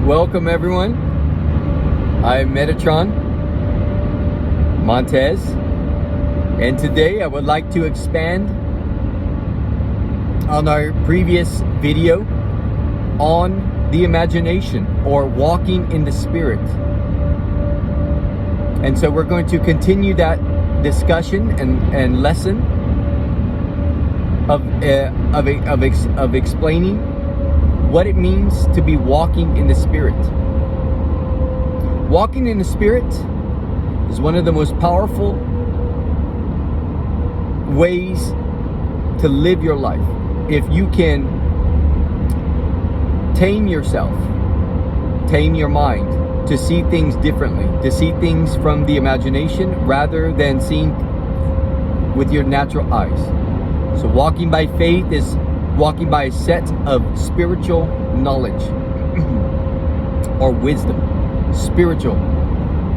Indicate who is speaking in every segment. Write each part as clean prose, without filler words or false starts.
Speaker 1: Welcome everyone. I'm Metatron Montez, and today I would like to expand on our previous video on the imagination or walking in the spirit. And so we're going to continue that discussion and lesson of explaining what it means to be walking in the Spirit. Walking in the Spirit is one of the most powerful ways to live your life. If you can tame yourself, tame your mind to see things differently, to see things from the imagination rather than seeing with your natural eyes. So walking by faith is walking by a set of spiritual knowledge or wisdom. Spiritual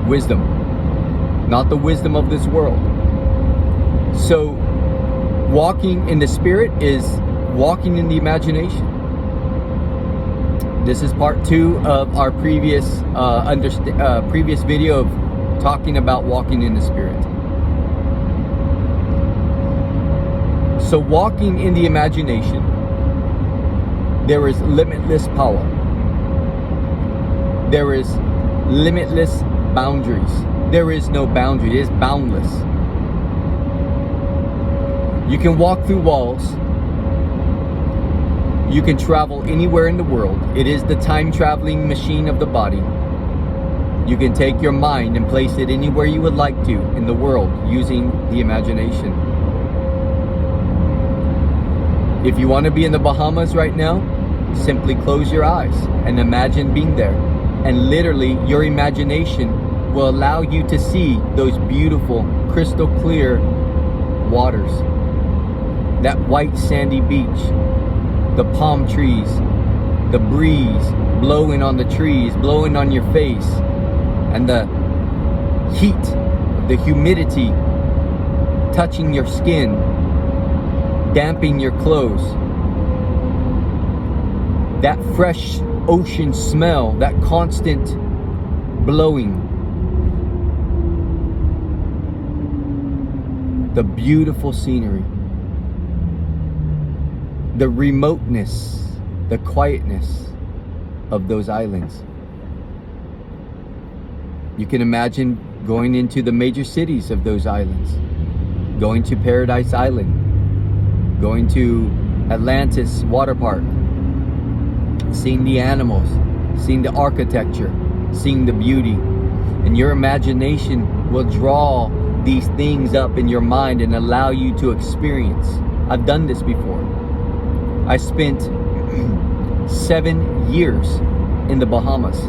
Speaker 1: wisdom, not the wisdom of this world. So walking in the Spirit is walking in the imagination. This is part 2 of our previous previous video of talking about walking in the Spirit. So walking in the imagination, there is limitless power. There is limitless boundaries. There is no boundary. It is boundless. You can walk through walls. You can travel anywhere in the world. It is the time-traveling machine of the body. You can take your mind and place it anywhere you would like to in the world using the imagination. If you want to be in the Bahamas right now, simply close your eyes and imagine being there. And literally, your imagination will allow you to see those beautiful, crystal clear waters. That white sandy beach, the palm trees, the breeze blowing on the trees, blowing on your face, and the heat, the humidity touching your skin, damping your clothes. That fresh ocean smell, that constant blowing. The beautiful scenery. The remoteness, the quietness of those islands. You can imagine going into the major cities of those islands. Going to Paradise Island. Going to Atlantis Water Park, seeing the animals, seeing the architecture, seeing the beauty. And your imagination will draw these things up in your mind and allow you to experience. I've done this before. I spent 7 years in the Bahamas,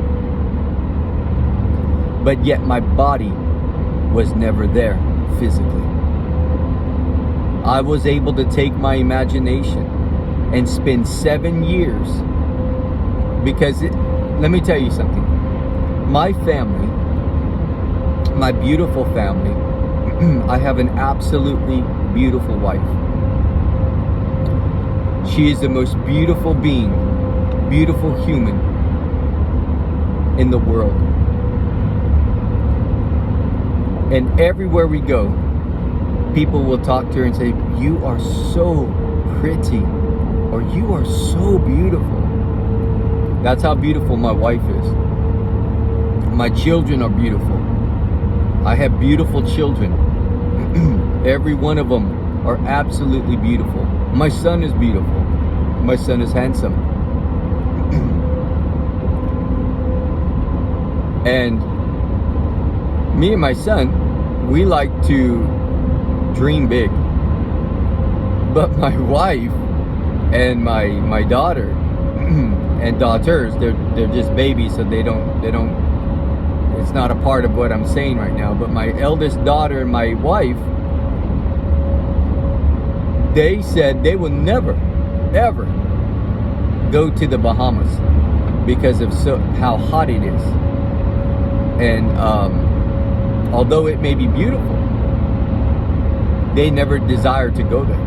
Speaker 1: but yet my body was never there physically. I was able to take my imagination and spend 7 years because let me tell you something. My family, my beautiful family, I have an absolutely beautiful wife. She is the most beautiful being, beautiful human in the world. And everywhere we go, people will talk to her and say, "You are so pretty," or "You are so beautiful." That's how beautiful my wife is. My children are beautiful. I have beautiful children. Every one of them are absolutely beautiful. My son is beautiful. My son is handsome. And me and my son, we like to dream big. But my wife and my daughter and daughters, they're just babies, so they don't it's not a part of what I'm saying right now. But my eldest daughter and my wife, they said they will never ever go to the Bahamas because of how hot it is. And although it may be beautiful, they never desire to go there.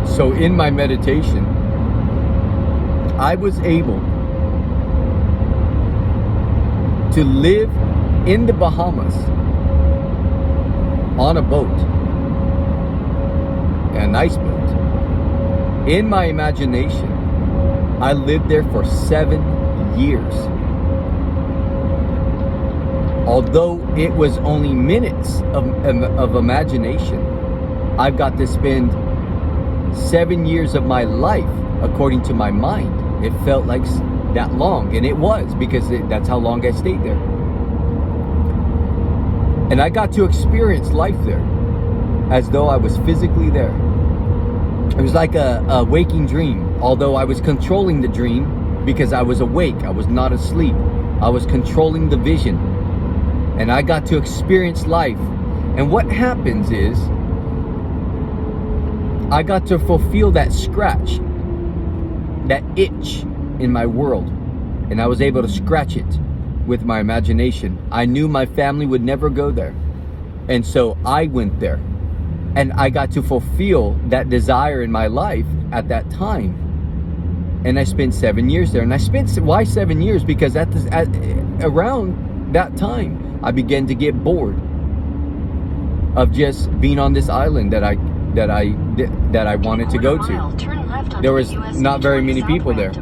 Speaker 1: So in my meditation, I was able to live in the Bahamas on a boat, a nice boat. In my imagination, I lived there for 7 years. Although it was only minutes of imagination, I've got to spend 7 years of my life according to my mind. It felt like that long, and it was, because that's how long I stayed there. And I got to experience life there as though I was physically there. It was like a waking dream, although I was controlling the dream because I was awake. I was not asleep. I was controlling the vision, and I got to experience life. And what happens is I got to fulfill that scratch, that itch in my world, and I was able to scratch it with my imagination. I knew my family would never go there, and so I went there, and I got to fulfill that desire in my life at that time. And I spent 7 years there. And I spent, why 7 years? Because around that time, I began to get bored of just being on this island that I wanted to go to. There was not very many people there,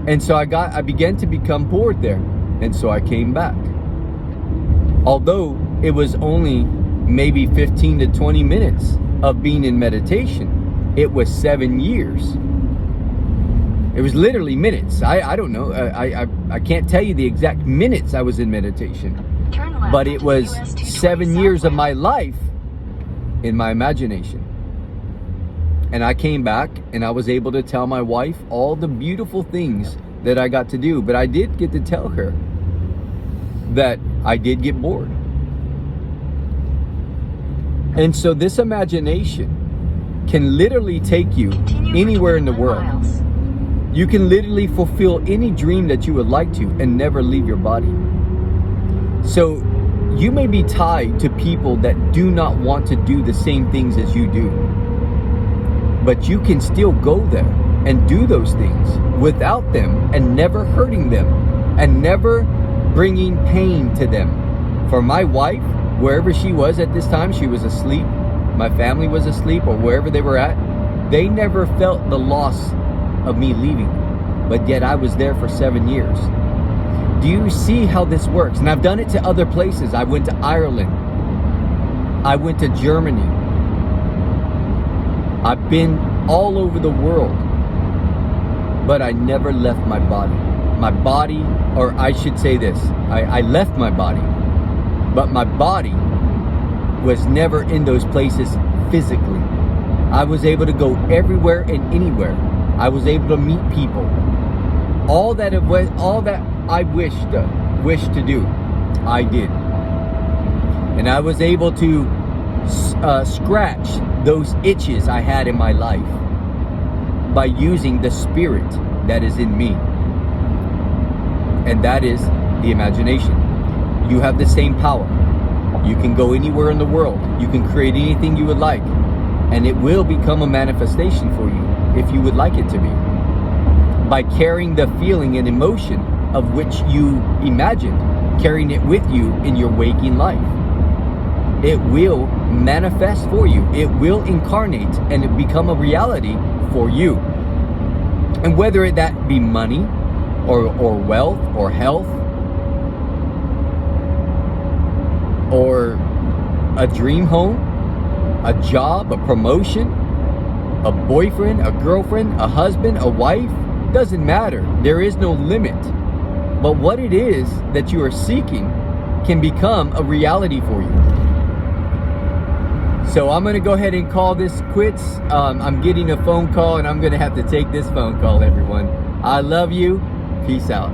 Speaker 1: and so I began to become bored there, and so I came back. Although it was only maybe 15 to 20 minutes of being in meditation, it was 7 years. It was literally minutes. I don't know. I can't tell you the exact minutes I was in meditation, but it was 7 years of my life in my imagination. And I came back, and I was able to tell my wife all the beautiful things that I got to do. But I did get to tell her that I did get bored. And so this imagination can literally take you anywhere in the world. You can literally fulfill any dream that you would like to and never leave your body. So you may be tied to people that do not want to do the same things as you do, but you can still go there and do those things without them, and never hurting them, and never bringing pain to them. For my wife, wherever she was at this time, she was asleep, my family was asleep, or wherever they were at, they never felt the loss of me leaving. But yet I was there for 7 years. Do you see how this works? And I've done it to other places. I went to Ireland. I went to Germany. I've been all over the world, but I never left my body. My body, or I should say this, I left my body, but my body was never in those places physically. I was able to go everywhere and anywhere. I was able to meet people. All that I wished to do, I did. And I was able to scratch those itches I had in my life by using the spirit that is in me. And that is the imagination. You have the same power. You can go anywhere in the world. You can create anything you would like, and it will become a manifestation for you if you would like it to be. By carrying the feeling and emotion of which you imagined, carrying it with you in your waking life, it will manifest for you. It will incarnate and it become a reality for you. And whether that be money or wealth or health or a dream home, a job, a promotion, a boyfriend, a girlfriend, a husband, a wife, doesn't matter. There is no limit. But what it is that you are seeking can become a reality for you. So I'm going to go ahead and call this quits. I'm getting a phone call, and I'm going to have to take this phone call, everyone. I love you. Peace out.